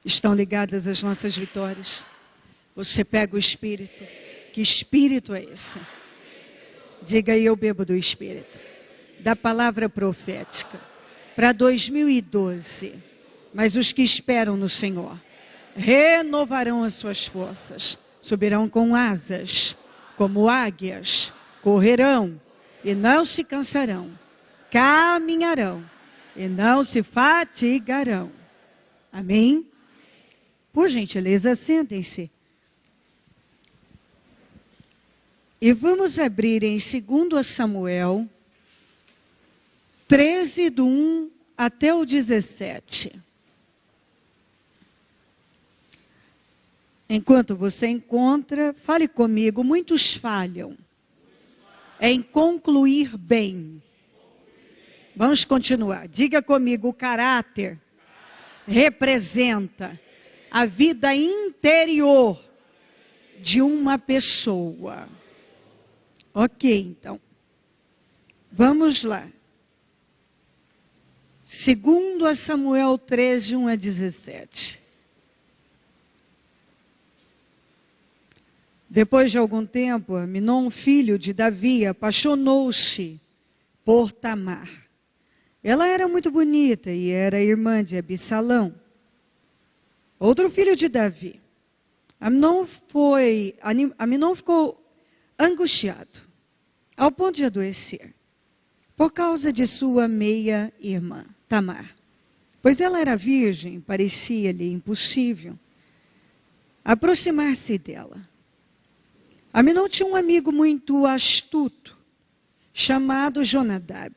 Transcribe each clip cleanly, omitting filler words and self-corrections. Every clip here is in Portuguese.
estão ligadas às nossas vitórias. Você pega o Espírito. Que Espírito é esse? Diga aí, eu bebo do Espírito. Da palavra profética. Para 2012. Mas os que esperam no Senhor renovarão as suas forças. Subirão com asas, como águias. Correrão e não se cansarão. Caminharão e não se fatigarão. Amém? Por gentileza, sentem-se. E vamos abrir em 2 Samuel 13, do 1 até o 17. Enquanto você encontra, fale comigo, muitos falham em concluir bem. Vamos continuar. Diga comigo, o caráter representa a vida interior de uma pessoa. Ok, então. Vamos lá. 2 Samuel 13, 1 a 17. Depois de algum tempo, Amnon, filho de Davi, apaixonou-se por Tamar. Ela era muito bonita e era irmã de Absalão, outro filho de Davi. Amnon ficou angustiado, ao ponto de adoecer, por causa de sua meia-irmã, Tamar. Pois ela era virgem, parecia-lhe impossível aproximar-se dela. Amnon tinha um amigo muito astuto, chamado Jonadab,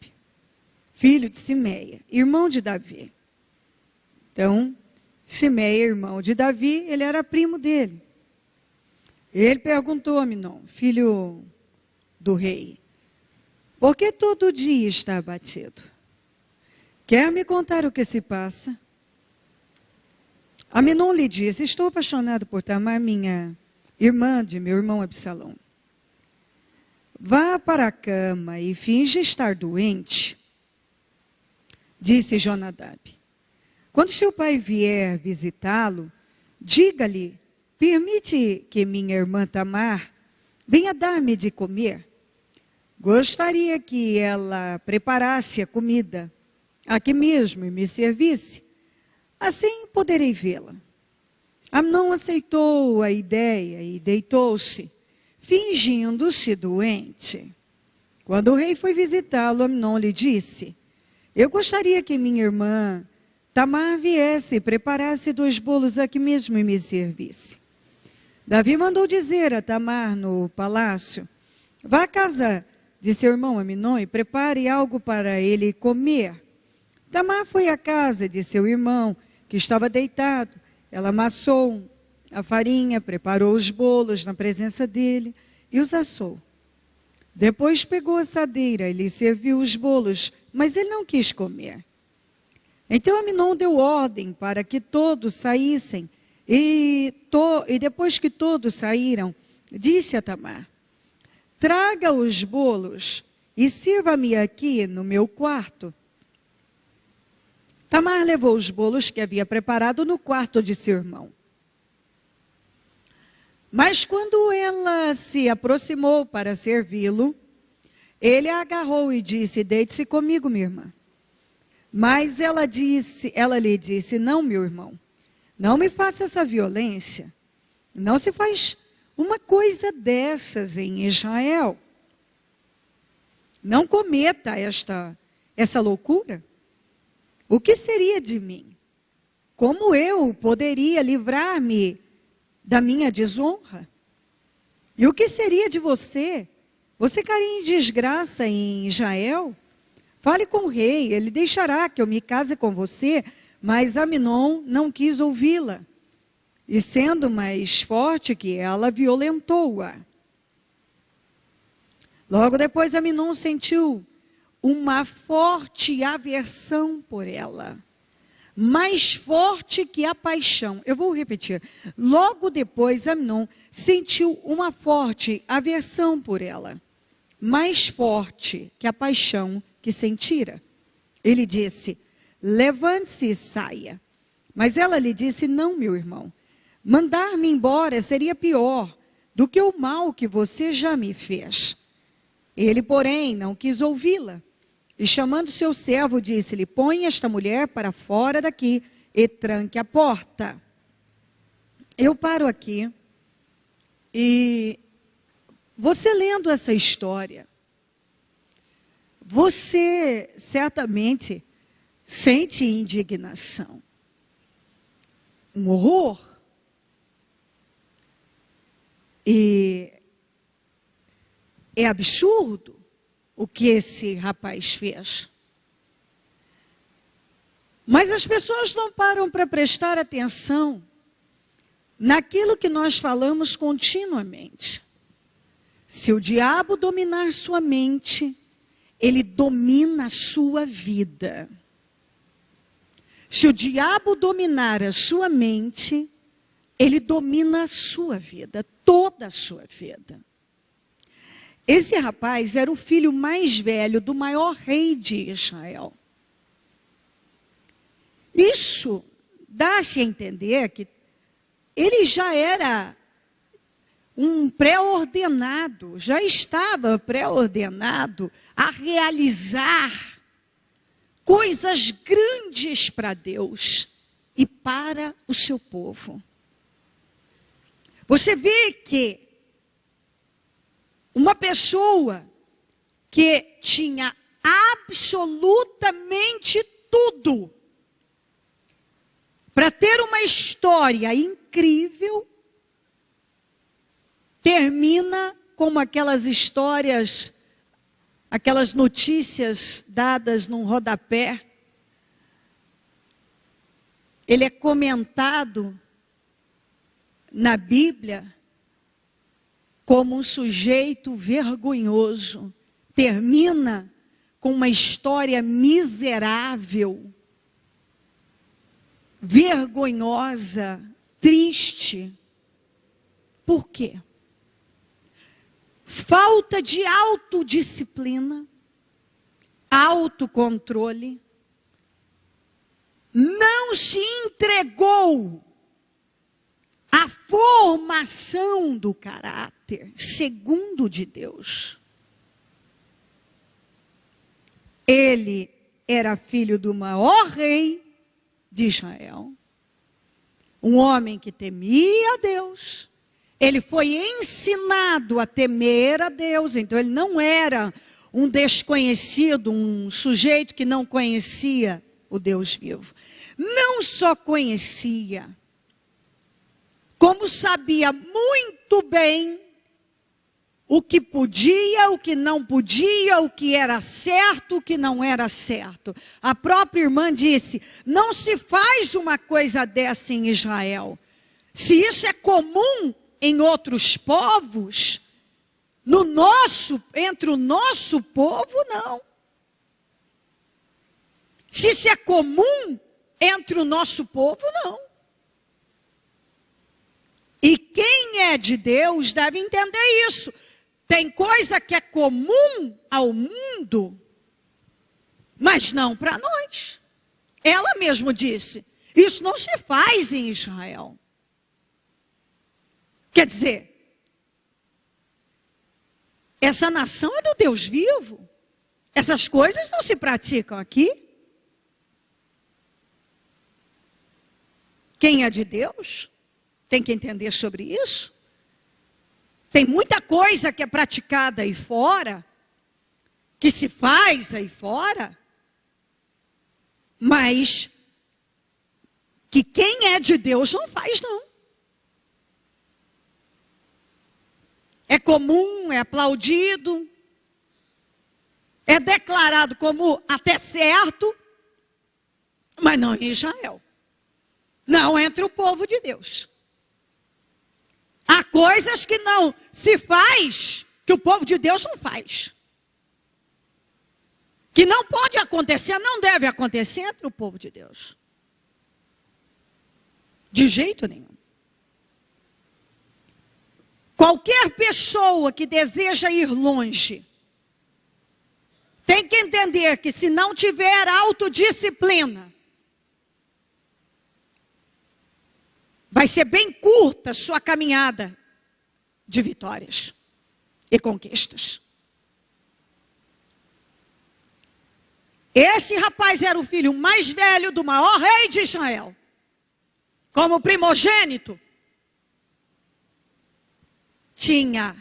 filho de Simeia, irmão de Davi. Então, Simeia, irmão de Davi, ele era primo dele. Ele perguntou a Amnon, filho do rei, por que todo dia está abatido? Quer me contar o que se passa? Amnon lhe disse, estou apaixonado por Tamar, minha irmã de meu irmão Absalão. Vá para a cama e finja estar doente, disse Jonadab. Quando seu pai vier visitá-lo, diga-lhe, permite que minha irmã Tamar venha dar-me de comer. Gostaria que ela preparasse a comida aqui mesmo e me servisse. Assim poderei vê-la. Amnon aceitou a ideia e deitou-se, fingindo-se doente. Quando o rei foi visitá-lo, Amnon lhe disse, eu gostaria que minha irmã Tamar viesse e preparasse 2 bolos aqui mesmo e me servisse. Davi mandou dizer a Tamar no palácio, vá à casa de seu irmão Amnon e prepare algo para ele comer. Tamar foi à casa de seu irmão, que estava deitado. Ela amassou a farinha, preparou os bolos na presença dele e os assou. Depois pegou a assadeira e lhe serviu os bolos, mas ele não quis comer. Então Amnon deu ordem para que todos saíssem. E depois que todos saíram, disse a Tamar, traga os bolos e sirva-me aqui no meu quarto. Tamar levou os bolos que havia preparado no quarto de seu irmão. Mas quando ela se aproximou para servi-lo, ele a agarrou e disse, deite-se comigo, minha irmã. Mas ela lhe disse, não, meu irmão, não me faça essa violência. Não se faz uma coisa dessas em Israel. Não cometa essa loucura. O que seria de mim? Como eu poderia livrar-me da minha desonra? E o que seria de você? Você cairia em desgraça em Israel? Fale com o rei, ele deixará que eu me case com você, mas Amnon não quis ouvi-la. E sendo mais forte que ela, violentou-a. Logo depois Amnon sentiu uma forte aversão por ela. Mais forte que a paixão. Eu vou repetir. Logo depois Amnon sentiu uma forte aversão por ela. Mais forte que a paixão que sentira. Ele disse, levante-se e saia, Mas ela lhe disse: não, meu irmão, mandar-me embora seria pior do que o mal que você já me fez. Ele, porém, não quis ouvi-la. E chamando seu servo, disse-lhe: põe esta mulher para fora daqui e tranque a porta. Eu paro aqui e você lendo essa história, você certamente sente indignação, um horror. E é absurdo o que esse rapaz fez. Mas as pessoas não param para prestar atenção naquilo que nós falamos continuamente. Se o diabo dominar sua mente, ele domina a sua vida. Se o diabo dominar a sua mente, ele domina a sua vida, toda a sua vida. Esse rapaz era o filho mais velho do maior rei de Israel. Isso dá-se a entender que ele já era um pré-ordenado, já estava pré-ordenado a realizar coisas grandes para Deus e para o seu povo. Você vê que uma pessoa que tinha absolutamente tudo para ter uma história incrível, termina como aquelas histórias, aquelas notícias dadas num rodapé. Ele é comentado na Bíblia como um sujeito vergonhoso. Termina com uma história miserável, vergonhosa, triste. Por quê? Falta de autodisciplina, autocontrole, não se entregou à formação do caráter segundo de Deus. Ele era filho do maior rei de Israel, um homem que temia a Deus. Ele foi ensinado a temer a Deus, então ele não era um desconhecido, um sujeito que não conhecia o Deus vivo. Não só conhecia, como sabia muito bem o que podia, o que não podia, o que era certo, o que não era certo. A própria irmã disse: não se faz uma coisa dessa em Israel. Se isso é comum em outros povos, entre o nosso povo, não. Se isso é comum entre o nosso povo, não. E quem é de Deus deve entender isso. Tem coisa que é comum ao mundo, mas não para nós. Ela mesma disse: isso não se faz em Israel. Quer dizer, essa nação é do Deus vivo. Essas coisas não se praticam aqui. Quem é de Deus tem que entender sobre isso. Tem muita coisa que é praticada aí fora, que se faz aí fora, mas que quem é de Deus não faz, não. É comum, é aplaudido, é declarado como até certo, mas não em Israel. Não entre o povo de Deus. Há coisas que não se faz, que o povo de Deus não faz. Que não pode acontecer, não deve acontecer entre o povo de Deus. De jeito nenhum. Qualquer pessoa que deseja ir longe, tem que entender que se não tiver autodisciplina, Vai ser bem curta a sua caminhada de vitórias e conquistas. Esse rapaz era o filho mais velho do maior rei de Israel. Como primogênito, tinha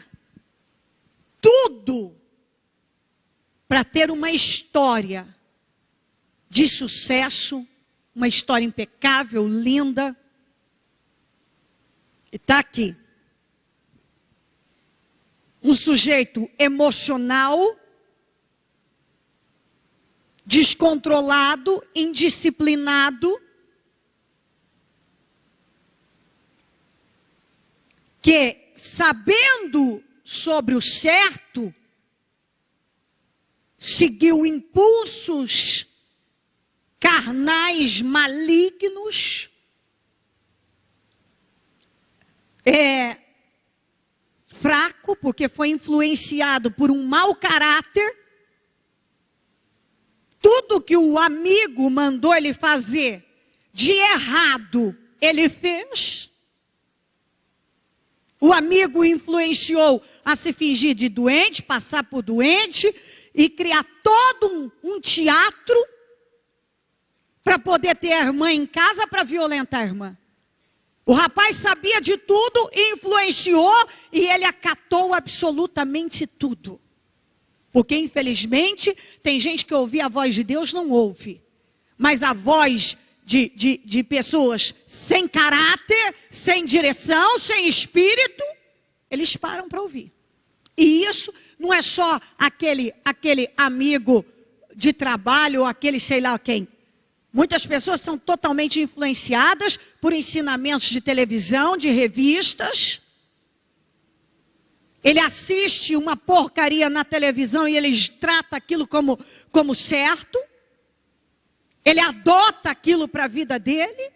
tudo para ter uma história de sucesso, uma história impecável, linda. E está aqui. Um sujeito emocional, descontrolado, indisciplinado, que, sabendo sobre o certo, seguiu impulsos carnais malignos, fraco, porque foi influenciado por um mau caráter. Tudo que o amigo mandou ele fazer de errado, ele fez. O amigo o influenciou a se fingir de doente, passar por doente e criar todo um teatro para poder ter a irmã em casa para violentar a irmã. O rapaz sabia de tudo, influenciou e ele acatou absolutamente tudo. Porque, infelizmente, tem gente que ouvir a voz de Deus não ouve. Mas a voz de pessoas sem caráter, sem direção, sem espírito, eles param para ouvir. E isso não é só aquele amigo de trabalho ou aquele sei lá quem. Muitas pessoas são totalmente influenciadas por ensinamentos de televisão, de revistas. Ele assiste uma porcaria na televisão e ele trata aquilo como certo. Ele adota aquilo para a vida dele.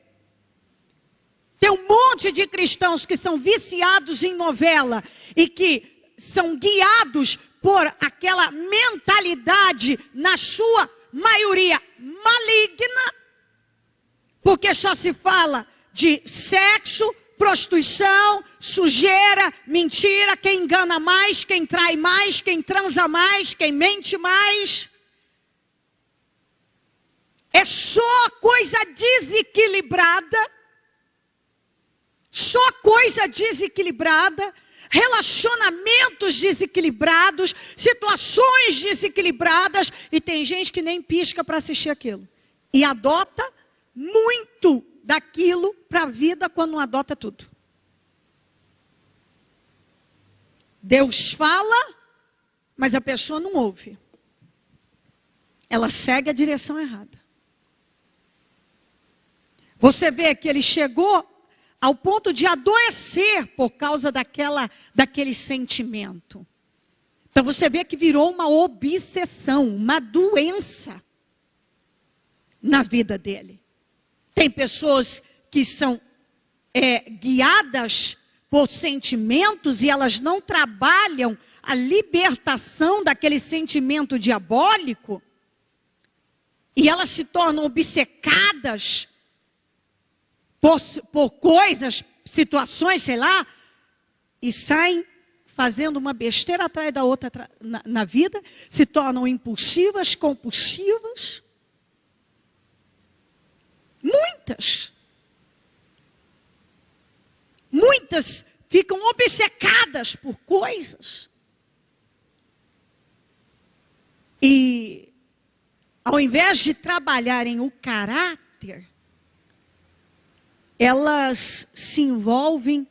Tem um monte de cristãos que são viciados em novela e que são guiados por aquela mentalidade, na sua maioria maligna, porque só se fala de sexo, prostituição, sujeira, mentira, quem engana mais, quem trai mais, quem transa mais, quem mente mais. É só coisa desequilibrada, relacionamentos desequilibrados, situações desequilibradas, e tem gente que nem pisca para assistir aquilo. E adota muito daquilo para a vida quando não adota tudo. Deus fala, mas a pessoa não ouve. Ela segue a direção errada. Você vê que ele chegou ao ponto de adoecer por causa daquele sentimento. Então você vê que virou uma obsessão, uma doença na vida dele. Tem pessoas que são guiadas por sentimentos e elas não trabalham a libertação daquele sentimento diabólico. E elas se tornam obcecadas por coisas, situações, sei lá, e saem fazendo uma besteira atrás da outra na vida, se tornam impulsivas, compulsivas. Muitas ficam obcecadas por coisas. E ao invés de trabalharem o caráter, elas se envolvem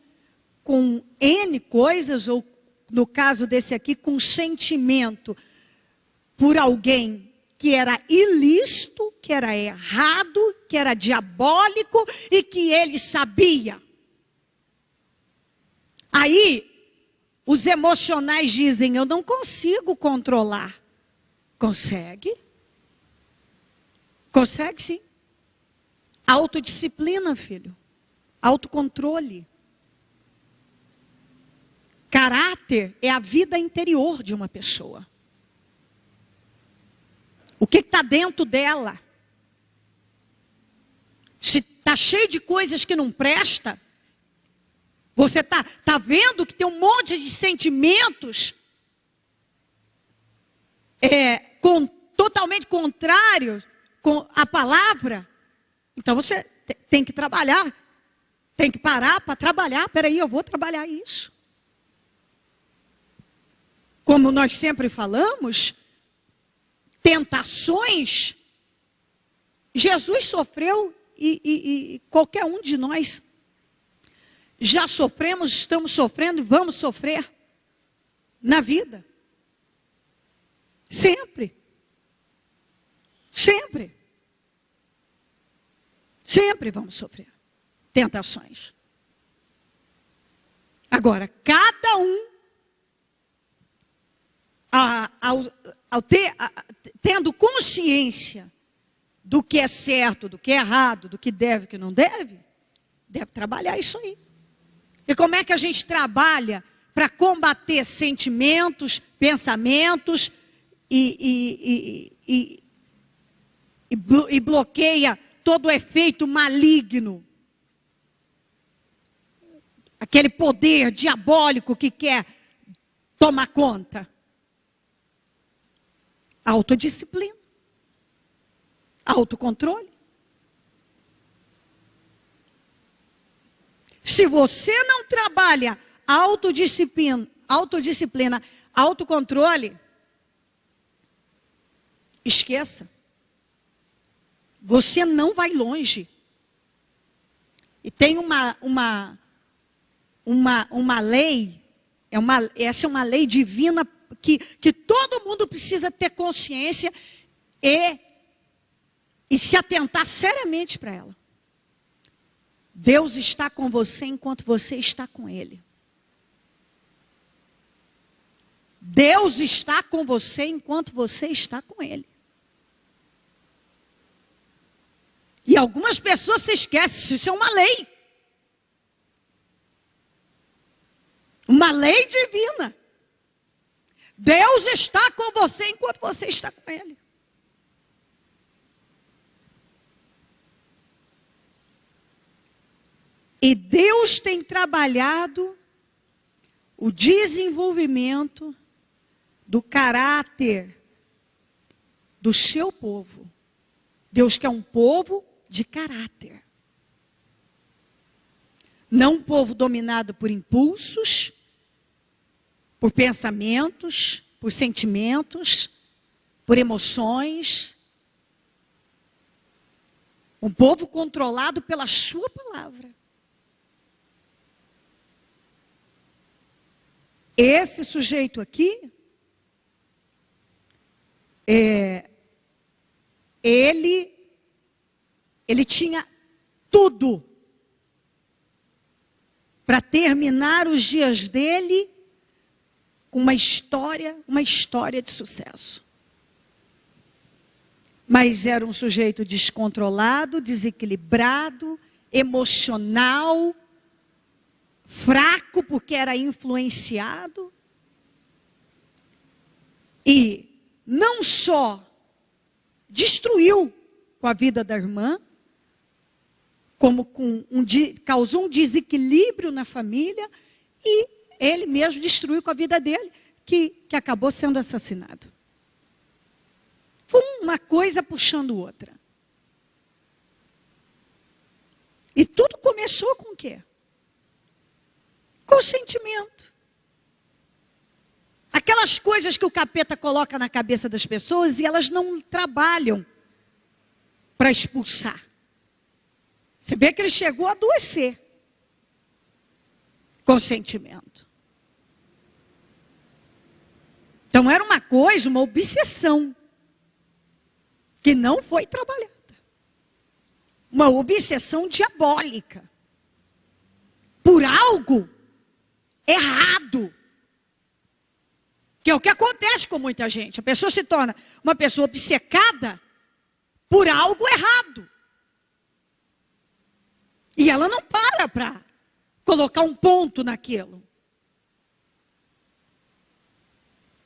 com N coisas, ou no caso desse aqui, com sentimento por alguém que era ilícito, que era errado, que era diabólico e que ele sabia. Aí, os emocionais dizem, eu não consigo controlar. Consegue? Consegue sim. Autodisciplina, filho. Autocontrole. Caráter é a vida interior de uma pessoa. O que está dentro dela? Se está cheio de coisas que não presta, Você tá vendo que tem um monte de sentimentos totalmente contrários com a palavra? Então você tem que trabalhar. Tem que parar para trabalhar. Espera aí, eu vou trabalhar isso. Como nós sempre falamos, tentações, Jesus sofreu e qualquer um de nós já sofremos, estamos sofrendo e vamos sofrer na vida. Sempre. Sempre. Sempre vamos sofrer tentações. Agora, cada um, tendo consciência do que é certo, do que é errado, do que deve, do que não deve trabalhar isso aí. E como é que a gente trabalha para combater sentimentos, pensamentos e bloqueia todo o efeito maligno? Aquele poder diabólico que quer tomar conta. Autodisciplina. Autocontrole. Se você não trabalha autodisciplina, autocontrole, esqueça. Você não vai longe. E tem uma lei, essa é uma lei divina que todo mundo precisa ter consciência e se atentar seriamente para ela. Deus está com você enquanto você está com Ele. Deus está com você enquanto você está com Ele. E algumas pessoas se esquecem, isso é uma lei. Uma lei divina. Deus está com você enquanto você está com Ele. E Deus tem trabalhado o desenvolvimento do caráter do seu povo. Deus quer um povo de caráter. Não um povo dominado por impulsos, por pensamentos, por sentimentos, por emoções. Um povo controlado pela sua palavra. Esse sujeito aqui, ele tinha tudo para terminar os dias dele com uma história de sucesso. Mas era um sujeito descontrolado, desequilibrado, emocional, fraco porque era influenciado. E não só destruiu com a vida da irmã, como causou um desequilíbrio na família, e ele mesmo destruiu com a vida dele, que acabou sendo assassinado. Foi uma coisa puxando outra. E tudo começou com o quê? Com sentimento. Aquelas coisas que o capeta coloca na cabeça das pessoas e elas não trabalham para expulsar. Você vê que ele chegou a adoecer com sentimento. Então era uma coisa, uma obsessão, que não foi trabalhada. Uma obsessão diabólica. Por algo errado. Que é o que acontece com muita gente. A pessoa se torna uma pessoa obcecada por algo errado. E ela não para colocar um ponto naquilo.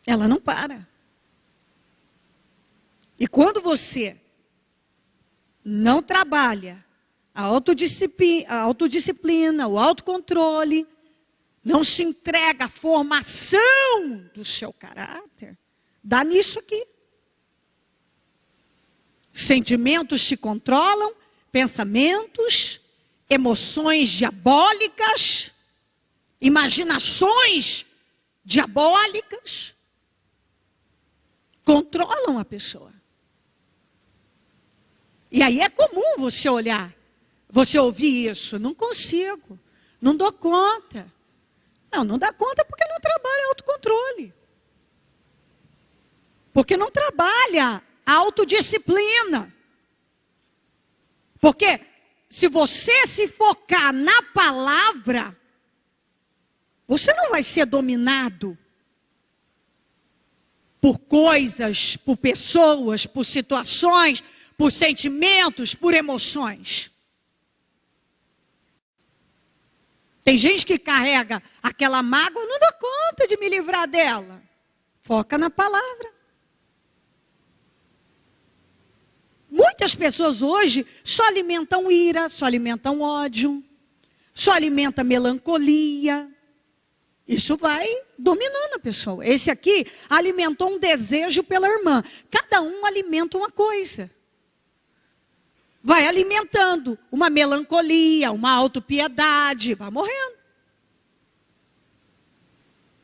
Ela não para. E quando você não trabalha a autodisciplina, o autocontrole, não se entrega à formação do seu caráter, dá nisso aqui. Sentimentos te controlam, pensamentos, emoções diabólicas, imaginações diabólicas, controlam a pessoa. E aí é comum você olhar, você ouvir isso. Não consigo, não dou conta. Não dá conta porque não trabalha autocontrole. Porque não trabalha a autodisciplina. Porque se você se focar na palavra, você não vai ser dominado por coisas, por pessoas, por situações, por sentimentos, por emoções. Tem gente que carrega aquela mágoa, não dá conta de me livrar dela. Foca na palavra. Muitas pessoas hoje só alimentam ira, só alimentam ódio, só alimentam melancolia. Isso vai dominando a pessoa. Esse aqui alimentou um desejo pela irmã. Cada um alimenta uma coisa. Vai alimentando uma melancolia, uma autopiedade, vai morrendo.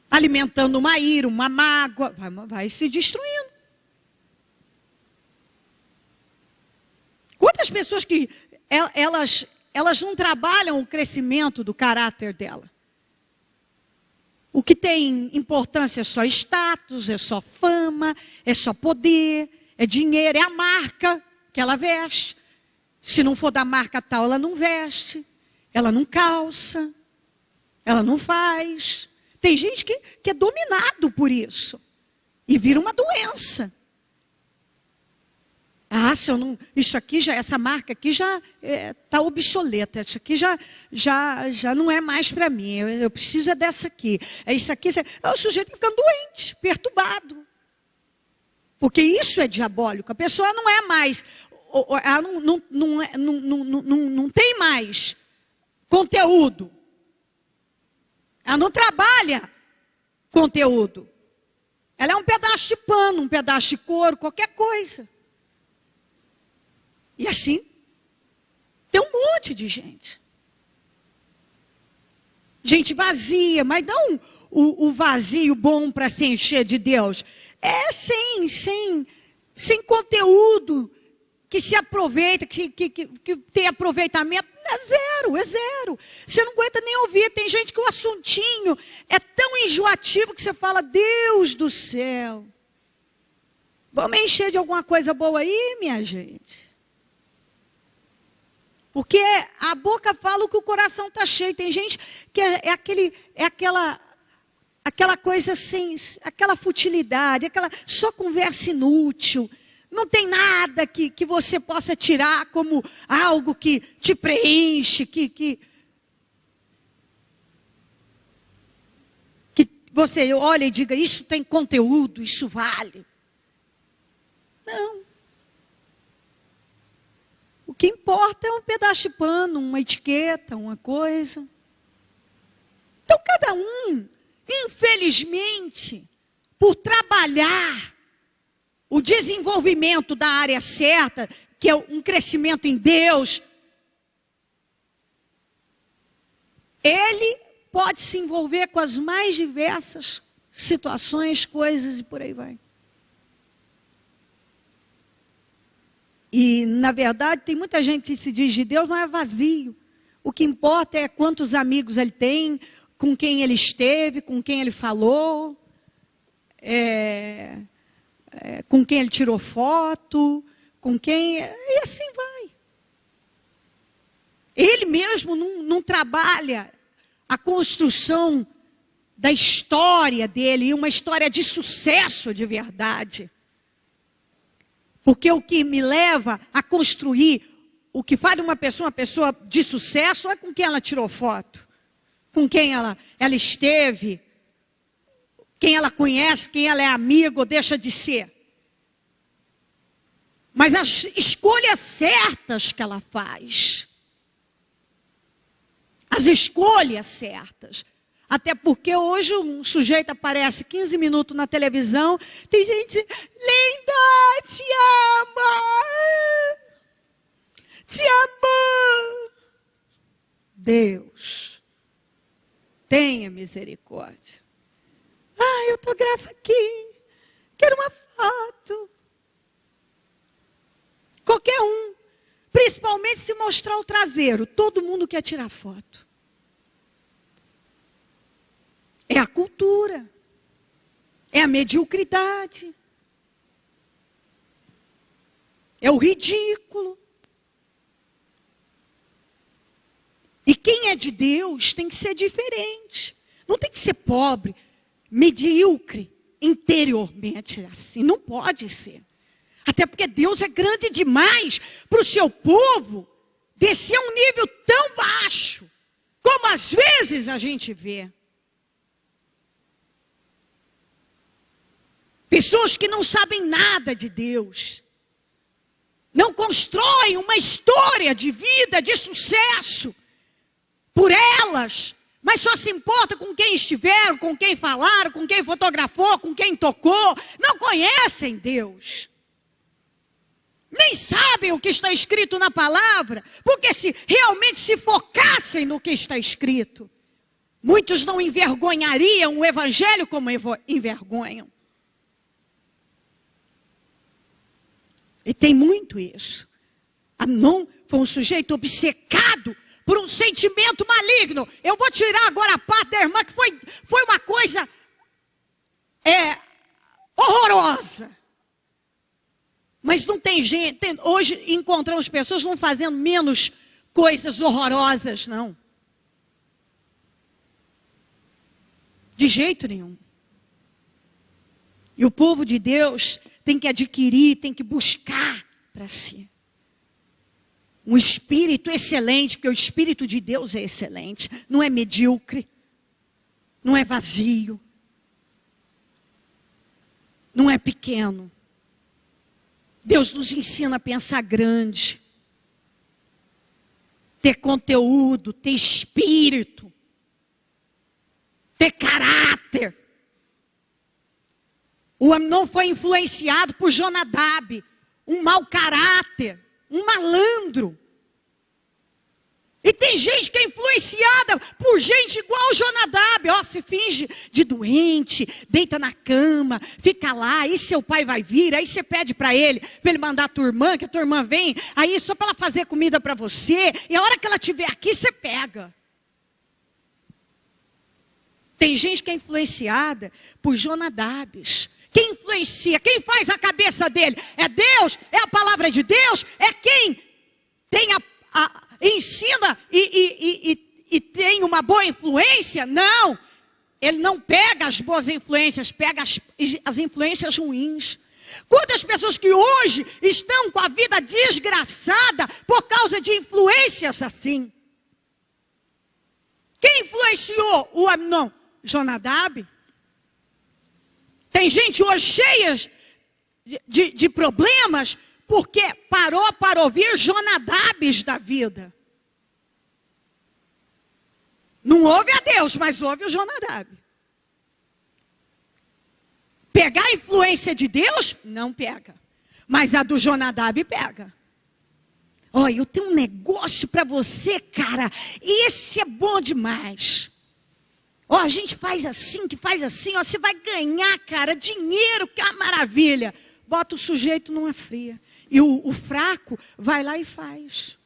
Alimentando uma ira, uma mágoa, vai se destruindo. Quantas pessoas que elas não trabalham o crescimento do caráter dela? O que tem importância é só status, é só fama, é só poder, é dinheiro, é a marca que ela veste. Se não for da marca tal, ela não veste, ela não calça, ela não faz. Tem gente que é dominado por isso e vira uma doença. Se eu não, isso aqui já, essa marca aqui já está obsoleta, isso aqui já não é mais para mim, eu preciso dessa aqui. É isso aqui, o sujeito ficando doente, perturbado. Porque isso é diabólico, a pessoa não é mais, ela não tem mais conteúdo. Ela não trabalha conteúdo. Ela é um pedaço de pano, um pedaço de couro, qualquer coisa. E assim, tem um monte de gente. Gente vazia, mas não o vazio bom para se encher de Deus. É sem conteúdo, que se aproveita, que tem aproveitamento. É zero. Você não aguenta nem ouvir. Tem gente que o assuntinho é tão enjoativo que você fala, Deus do céu. Vamos encher de alguma coisa boa aí, minha gente. Porque a boca fala o que o coração está cheio. Tem gente que aquela coisa sem, aquela futilidade, aquela só conversa inútil. Não tem nada que você possa tirar como algo que te preenche, que você olha e diga, isso tem conteúdo, isso vale. Não. O que importa é um pedaço de pano, uma etiqueta, uma coisa. Então cada um, infelizmente, por trabalhar o desenvolvimento da área certa, que é um crescimento em Deus, ele pode se envolver com as mais diversas situações, coisas e por aí vai. E, na verdade, tem muita gente que se diz de Deus, mas é vazio. O que importa é quantos amigos ele tem, com quem ele esteve, com quem ele falou, com quem ele tirou foto, com quem... E assim vai. Ele mesmo não trabalha a construção da história dele, uma história de sucesso de verdade. Porque o que me leva a construir, o que faz de uma pessoa de sucesso, é com quem ela tirou foto, com quem ela esteve, quem ela conhece, quem ela é amiga ou deixa de ser. Mas as escolhas certas que ela faz, as escolhas certas, Até porque hoje um sujeito aparece 15 minutos na televisão, tem gente, linda, te amo, te amo. Deus, tenha misericórdia. Ai, autografa aqui, quero uma foto. Qualquer um, principalmente se mostrar o traseiro, todo mundo quer tirar foto. É a cultura, é a mediocridade, é o ridículo. E quem é de Deus tem que ser diferente, não tem que ser pobre, medíocre, interiormente assim, não pode ser. Até porque Deus é grande demais para o seu povo descer a um nível tão baixo, como às vezes a gente vê. Pessoas que não sabem nada de Deus, não constroem uma história de vida, de sucesso, por elas, mas só se importa com quem estiveram, com quem falaram, com quem fotografou, com quem tocou, não conhecem Deus. Nem sabem o que está escrito na palavra, porque se realmente se focassem no que está escrito, muitos não envergonhariam o evangelho como envergonham. E tem muito isso. Amnon foi um sujeito obcecado por um sentimento maligno. Eu vou tirar agora a parte da irmã, que foi uma coisa horrorosa. Mas não tem gente, hoje encontramos pessoas não fazendo menos coisas horrorosas, não. De jeito nenhum. E o povo de Deus tem que adquirir, tem que buscar para si um espírito excelente, porque o espírito de Deus é excelente, não é medíocre, não é vazio, não é pequeno. Deus nos ensina a pensar grande, ter conteúdo, ter espírito, ter caráter. O Amnon foi influenciado por Jonadab, um mau caráter, um malandro. E tem gente que é influenciada por gente igual Jonadab, se finge de doente, deita na cama, fica lá, aí seu pai vai vir, aí você pede para ele mandar a tua irmã, que a tua irmã vem, aí só para ela fazer comida para você, e a hora que ela estiver aqui, você pega. Tem gente que é influenciada por Jonadabes. Quem influencia, quem faz a cabeça dele? É Deus? É a palavra de Deus? É quem tem ensina e tem uma boa influência? Não, ele não pega as boas influências, pega as influências ruins. Quantas pessoas que hoje estão com a vida desgraçada por causa de influências assim? Quem influenciou o Amnon? Jonadab. Tem gente hoje cheia de problemas porque parou para ouvir Jonadabes da vida. Não ouve a Deus, mas ouve o Jonadab. Pegar a influência de Deus? Não pega. Mas a do Jonadab pega. Olha, eu tenho um negócio para você, cara. Esse é bom demais. A gente faz assim, você vai ganhar, cara, dinheiro, que é uma maravilha. Bota o sujeito numa fria. E o fraco vai lá e faz.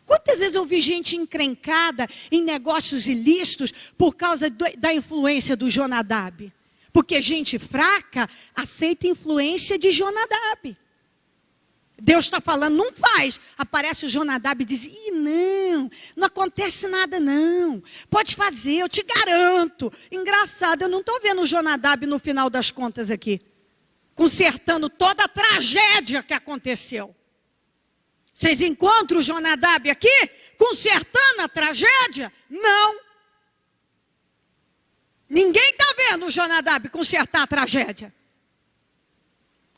Quantas vezes eu vi gente encrencada em negócios ilícitos por causa da influência do Jonadab? Porque gente fraca aceita influência de Jonadab. Deus está falando, não faz. Aparece o Jonadab e diz, não acontece nada não. Pode fazer, eu te garanto. Engraçado, eu não estou vendo o Jonadab no final das contas aqui, consertando toda a tragédia que aconteceu. Vocês encontram o Jonadab aqui, consertando a tragédia? Não. Ninguém está vendo o Jonadab consertar a tragédia.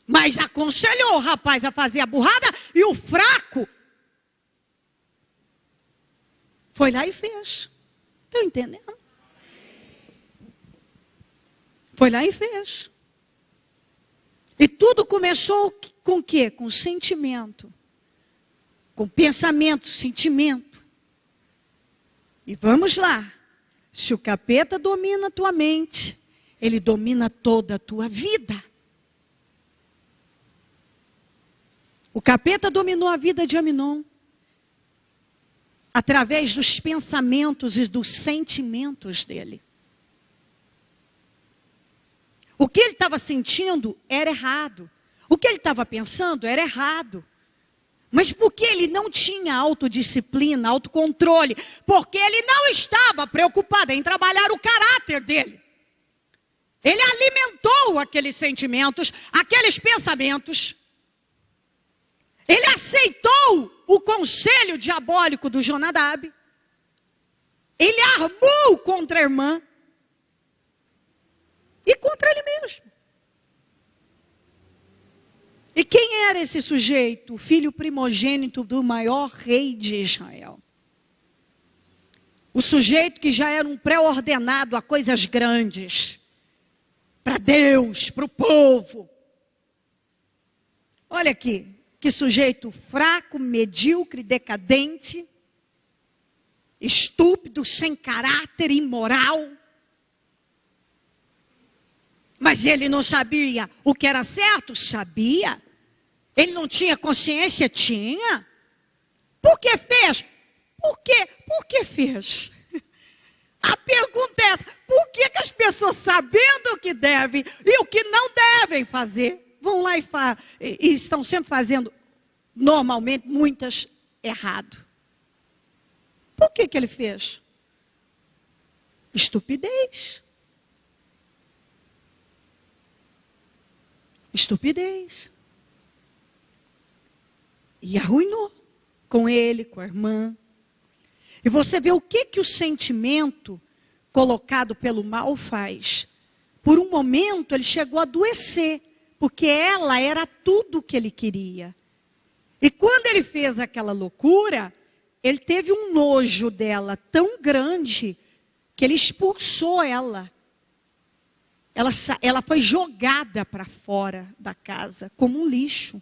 Mas aconselhou o rapaz a fazer a burrada e o fraco foi lá e fez. Estão entendendo? Foi lá e fez. E tudo começou com o quê? Com sentimento. Com pensamento, sentimento. E vamos lá. Se o capeta domina a tua mente, ele domina toda a tua vida. O capeta dominou a vida de Aminon através dos pensamentos e dos sentimentos dele. O que ele estava sentindo era errado. O que ele estava pensando era errado. Mas porque ele não tinha autodisciplina, autocontrole, porque ele não estava preocupado em trabalhar o caráter dele. Ele alimentou aqueles sentimentos, aqueles pensamentos. Ele aceitou o conselho diabólico do Jonadab. Ele armou contra a irmã. E contra ele mesmo. E quem era esse sujeito? O filho primogênito do maior rei de Israel. O sujeito que já era um pré-ordenado a coisas grandes. Para Deus, para o povo. Olha aqui, que sujeito fraco, medíocre, decadente, estúpido, sem caráter, imoral. Mas ele não sabia o que era certo? Sabia. Ele não tinha consciência? Tinha. Por que fez? Por que fez? A pergunta é essa. Por que as pessoas, sabendo o que devem e o que não devem fazer, vão lá e estão sempre fazendo, normalmente, muitas errado? Por que ele fez? Estupidez. Estupidez. E arruinou com ele, com a irmã. E você vê o que o sentimento colocado pelo mal faz. Por um momento ele chegou a adoecer, porque ela era tudo o que ele queria. E quando ele fez aquela loucura, ele teve um nojo dela tão grande que ele expulsou ela. Ela foi jogada para fora da casa, como um lixo.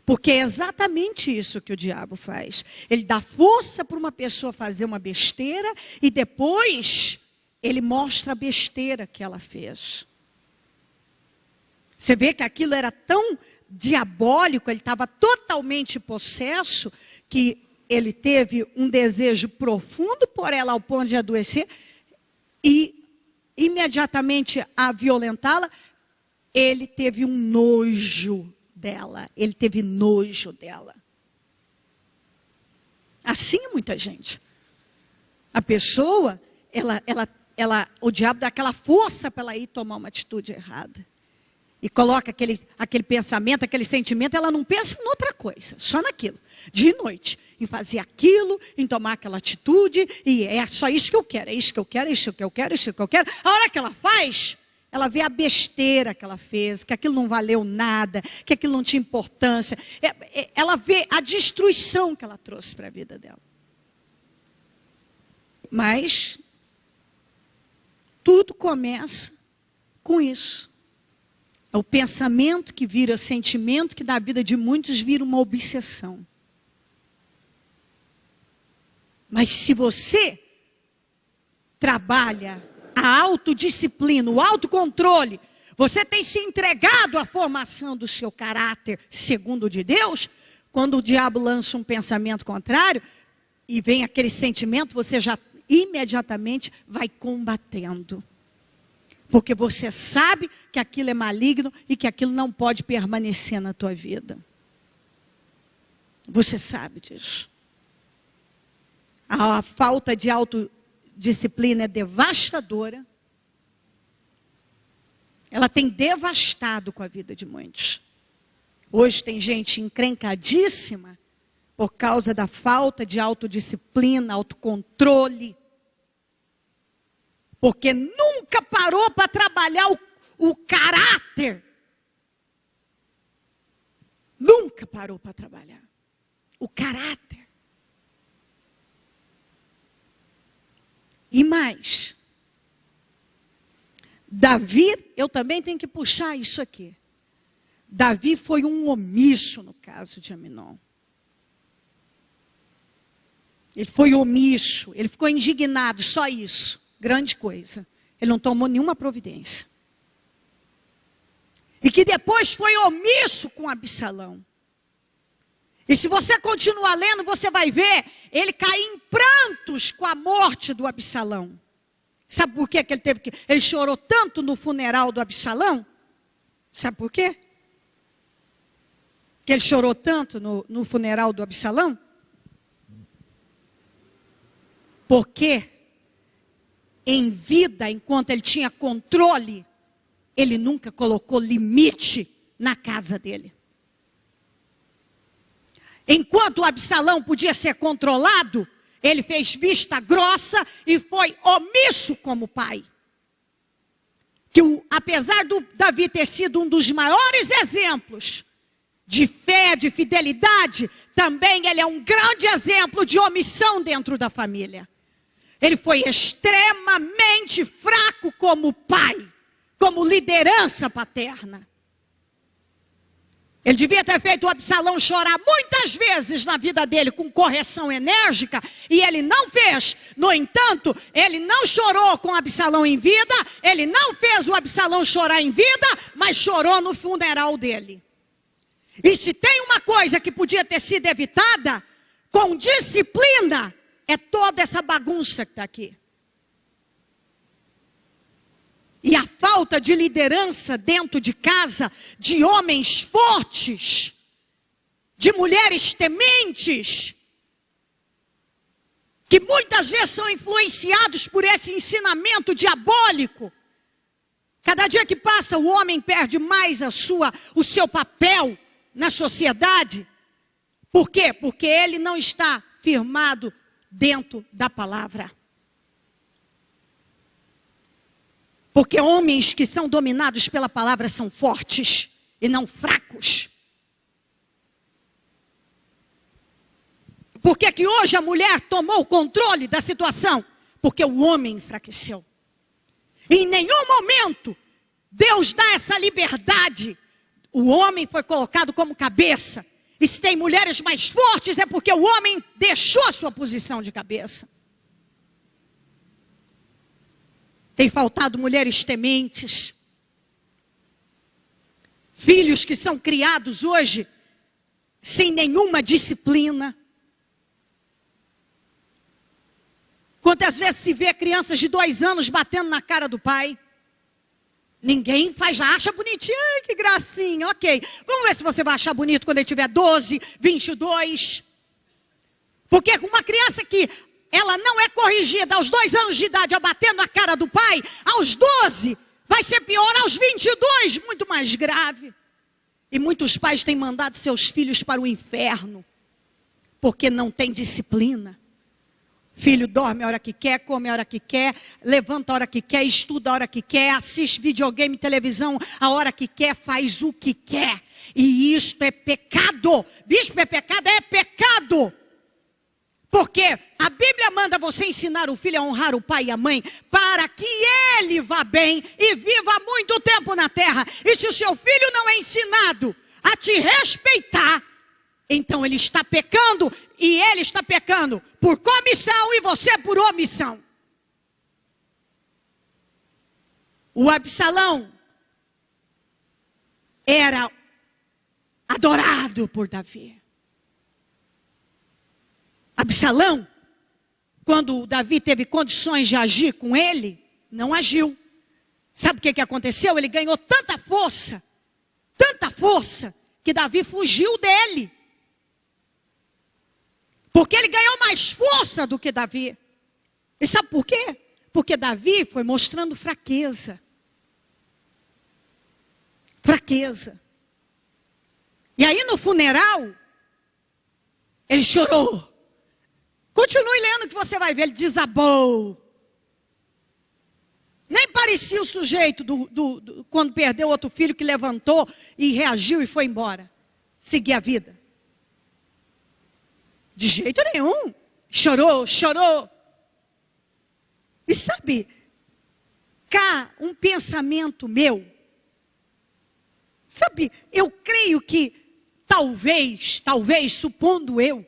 Porque é exatamente isso que o diabo faz. Ele dá força para uma pessoa fazer uma besteira e depois ele mostra a besteira que ela fez. Você vê que aquilo era tão diabólico, ele estava totalmente possesso, que ele teve um desejo profundo por ela ao ponto de adoecer. E imediatamente a violentá-la, ele teve um nojo dela. Ele teve nojo dela. Assim é muita gente. A pessoa, o diabo dá aquela força para ela ir tomar uma atitude errada. E coloca aquele pensamento, aquele sentimento, ela não pensa em outra coisa, só naquilo. De noite, em fazer aquilo, em tomar aquela atitude, e é só isso que eu quero, é isso que eu quero, é isso que eu quero, é isso que eu quero. A hora que ela faz, ela vê a besteira que ela fez, que aquilo não valeu nada, que aquilo não tinha importância. Ela vê a destruição que ela trouxe para a vida dela. Mas, tudo começa com isso. É o pensamento que vira sentimento, que na vida de muitos vira uma obsessão. Mas se você trabalha a autodisciplina, o autocontrole, você tem se entregado à formação do seu caráter segundo o de Deus, quando o diabo lança um pensamento contrário, e vem aquele sentimento, você já imediatamente vai combatendo. Porque você sabe que aquilo é maligno e que aquilo não pode permanecer na tua vida. Você sabe disso. A falta de autodisciplina é devastadora. Ela tem devastado com a vida de muitos. Hoje tem gente encrencadíssima por causa da falta de autodisciplina, autocontrole. Porque nunca parou para trabalhar o caráter. Nunca parou para trabalhar o caráter. E mais, Davi, eu também tenho que puxar isso aqui. Davi foi um omisso no caso de Aminon. Ele foi omisso, ele ficou indignado, só isso. Grande coisa. Ele não tomou nenhuma providência. E que depois foi omisso com Absalão. E se você continuar lendo, você vai ver ele cair em prantos com a morte do Absalão. Sabe por quê que ele teve que... Ele chorou tanto no funeral do Absalão? Sabe por quê? Que ele chorou tanto no funeral do Absalão? Porque em vida, enquanto ele tinha controle, ele nunca colocou limite na casa dele. Enquanto o Absalão podia ser controlado, ele fez vista grossa e foi omisso como pai. Apesar do Davi ter sido um dos maiores exemplos de fé, de fidelidade, também ele é um grande exemplo de omissão dentro da família. Ele foi extremamente fraco como pai, como liderança paterna. Ele devia ter feito o Absalão chorar muitas vezes na vida dele com correção enérgica, e ele não fez. No entanto, ele não chorou com o Absalão em vida, ele não fez o Absalão chorar em vida, mas chorou no funeral dele. E se tem uma coisa que podia ter sido evitada, com disciplina, é toda essa bagunça que está aqui. E a falta de liderança dentro de casa, de homens fortes, de mulheres tementes, que muitas vezes são influenciados por esse ensinamento diabólico. Cada dia que passa, o homem perde mais o seu papel na sociedade. Por quê? Porque ele não está firmado dentro da palavra. Porque homens que são dominados pela palavra são fortes e não fracos. Por que que hoje a mulher tomou o controle da situação? Porque o homem enfraqueceu. E em nenhum momento Deus dá essa liberdade. O homem foi colocado como cabeça. E se tem mulheres mais fortes, é porque o homem deixou a sua posição de cabeça. Tem faltado mulheres tementes. Filhos que são criados hoje sem nenhuma disciplina. Quantas vezes se vê crianças de 2 anos batendo na cara do pai? Ninguém faz, já acha bonitinho. Ai, que gracinha, ok. Vamos ver se você vai achar bonito quando ele tiver 12, 22. Porque uma criança que ela não é corrigida aos 2 anos de idade, a bater na cara do pai, aos 12, vai ser pior, aos 22, muito mais grave. E muitos pais têm mandado seus filhos para o inferno, porque não tem disciplina. Filho dorme a hora que quer, come a hora que quer, levanta a hora que quer, estuda a hora que quer, assiste videogame, televisão a hora que quer, faz o que quer. E isto é pecado. Bispo, é pecado? É pecado. Porque a Bíblia manda você ensinar o filho a honrar o pai e a mãe, para que ele vá bem e viva muito tempo na terra. E se o seu filho não é ensinado a te respeitar, então ele está pecando, e ele está pecando por comissão e você por omissão. O Absalão era adorado por Davi. Absalão, quando Davi teve condições de agir com ele, não agiu. Sabe o que aconteceu? Ele ganhou tanta força, que Davi fugiu dele. Porque ele ganhou mais força do que Davi. E sabe por quê? Porque Davi foi mostrando fraqueza. Fraqueza. E aí no funeral, ele chorou. Continue lendo que você vai ver, ele desabou. Nem parecia o sujeito quando perdeu outro filho que levantou e reagiu e foi embora. Seguir a vida. De jeito nenhum. Chorou. E sabe, cá um pensamento meu, sabe, eu creio que talvez, supondo eu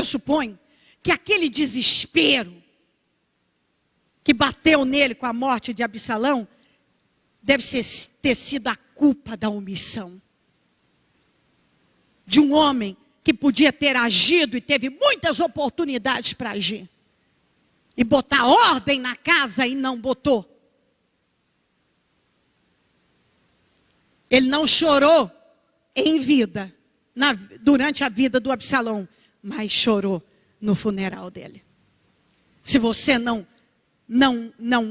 suponho, que aquele desespero que bateu nele com a morte de Absalão, deve ter sido a culpa da omissão. De um homem que podia ter agido e teve muitas oportunidades para agir. E botar ordem na casa e não botou. Ele não chorou em vida, durante a vida do Absalão, mas chorou no funeral dele. Se você não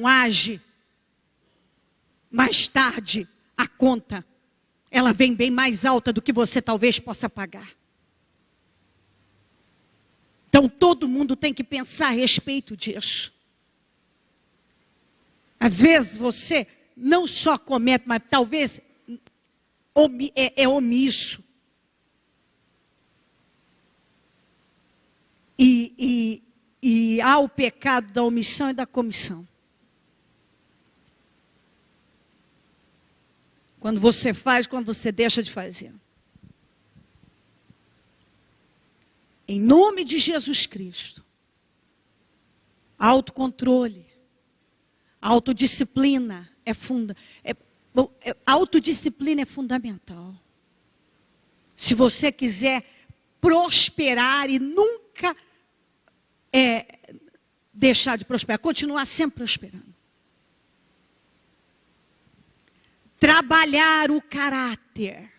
age, mais tarde a conta, ela vem bem mais alta do que você talvez possa pagar. Então todo mundo tem que pensar a respeito disso. Às vezes você não só comete, mas talvez é omisso. E há o pecado da omissão e da comissão. Quando você faz, quando você deixa de fazer. Em nome de Jesus Cristo. Autocontrole. Autodisciplina autodisciplina é fundamental. Se você quiser prosperar e nunca deixar de prosperar, continuar sempre prosperando. Trabalhar o caráter.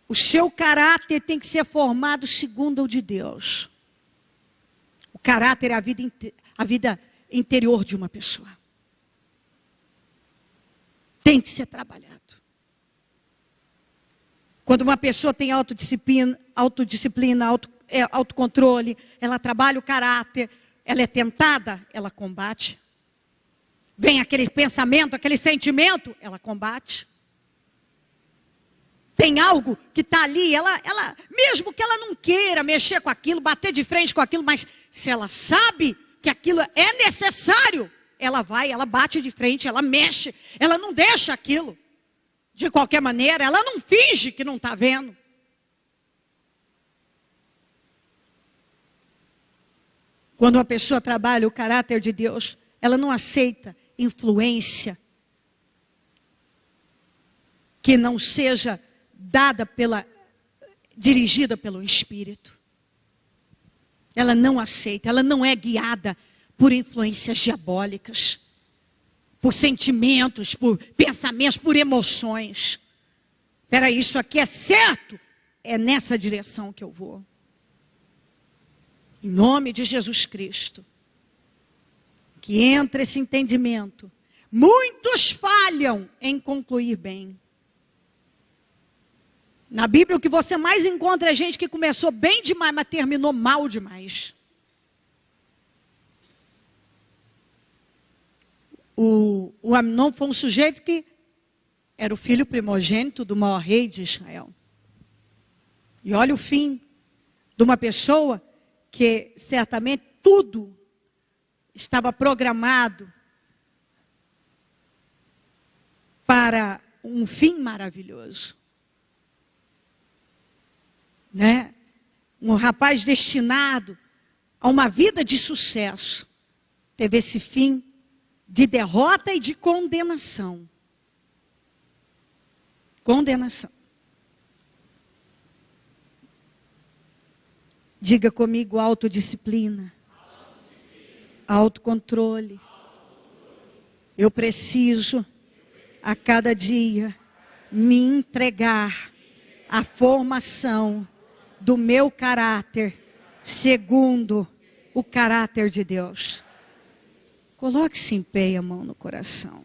O seu caráter tem que ser formado segundo o de Deus. O caráter é a vida interior de uma pessoa. Tem que ser trabalhado. Quando uma pessoa tem autodisciplina, autocontrole, ela trabalha o caráter, ela é tentada, ela combate. Vem aquele pensamento, aquele sentimento, ela combate. Tem algo que está ali, ela, mesmo que ela não queira mexer com aquilo, bater de frente com aquilo, mas se ela sabe que aquilo é necessário, ela vai, ela bate de frente, ela mexe, ela não deixa aquilo. De qualquer maneira, ela não finge que não está vendo. Quando uma pessoa trabalha o caráter de Deus, ela não aceita influência que não seja dirigida pelo Espírito. Ela não aceita, ela não é guiada por influências diabólicas, por sentimentos, por pensamentos, por emoções. Espera, isso aqui é certo, é nessa direção que eu vou. Em nome de Jesus Cristo. Que entre esse entendimento. Muitos falham em concluir bem. Na Bíblia o que você mais encontra é gente que começou bem demais, mas terminou mal demais. O Amnon foi um sujeito que era o filho primogênito do maior rei de Israel. E olha o fim de uma pessoa que certamente tudo estava programado para um fim maravilhoso. Né? Um rapaz destinado a uma vida de sucesso, teve esse fim de derrota e de condenação. Condenação. Diga comigo: autodisciplina, autocontrole. Eu preciso a cada dia me entregar à formação do meu caráter segundo o caráter de Deus. Coloque-se em pé e a mão no coração.